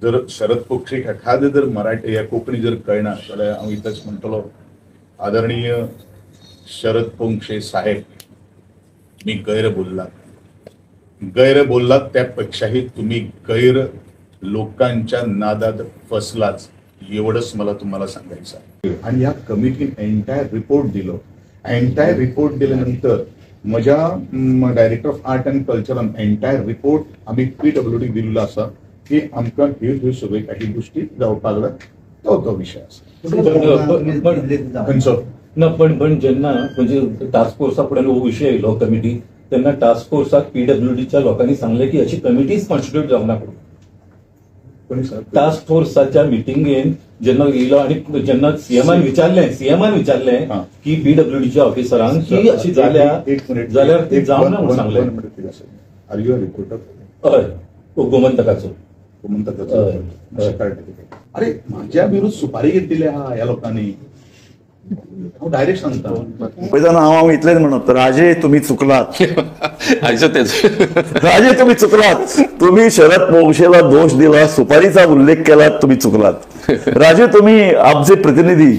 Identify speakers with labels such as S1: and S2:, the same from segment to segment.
S1: जर शरद पोक्षेक एखादं जर मराठी या कोंकणी जर कळना जाल्यार हांव इतच म्हणटलो, आदरणीय शरद पोंक्षे साहेब, मी गैर बोललात त्यापेक्षाही तुम्ही गैर लोकांच्या नादात फसलाच, एवढंच मला तुम्हाला सांगायचं आहे. आणि या कमिटीने एंटायर रिपोर्ट दिलो. एंटायर रिपोर्ट दिल्यानंतर माझ्या डायरेक्टर ऑफ आर्ट अँड कल्चरान एंटायर रिपोर्ट आम्ही PWD दिल्लो आसा की आमकां ह्यो सगळ्यो काही गोष्टी जावपाक जाय, तो विषय आसा.
S2: पण जेन्ना म्हणजे टास्क फोर्सा फुडें हो विषय येयलो कमिटी, तेन्ना टास्क फोर्साक PWDच्या लोकांनी सांगले की अशी कमिटीज कॉन्स्टिट्यूट जावंक ना. टास्क फोर्साच्या मिटिंगेन जेन्ना येयलो आणि जेन्ना सीएमान विचारले की PWDच्या ऑफिसरांक की अशी जाल्यार ती जावंक ना म्हणून सांगले.
S1: Are you a reporter?
S2: हय, गोमंतकाचो.
S1: अरे माझ्या विरुद्ध सुपारी घेतलेली आहा ह्या लोकांनी. डायरेक्ट सांगता
S3: पळयताना हांव इतलेंच म्हणत, राजे तुम्ही चुकलात. राजे तुम्ही चुकलात. तुम्ही शरद पोंक्षेला दोष दिला, सुपारीचा उल्लेख केला, तुम्ही चुकलात. राजे तुम्ही आपचे प्रतिनिधी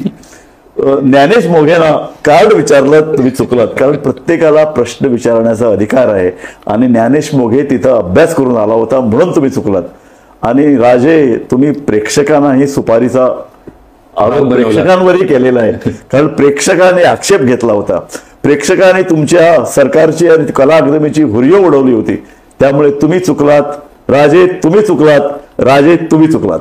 S3: ज्ञानेश मोघेंना कार्ड विचारलं, तुम्ही चुकलात. कारण प्रत्येकाला प्रश्न विचारण्याचा अधिकार आहे आणि ज्ञानेश मोघे तिथं अभ्यास करून आला होता म्हणून तुम्ही चुकलात. आणि राजे तुम्ही प्रेक्षकांनाही सुपारीचा आरोप प्रेक्षकांवरही केलेला आहे. कारण प्रेक्षकांनी आक्षेप घेतला होता. प्रेक्षकांनी तुमच्या सरकारची आणि कला अकादमीची हुर्यो उडवली होती. त्यामुळे तुम्ही चुकलात. राजे तुम्ही चुकलात. राजे तुम्ही चुकलात.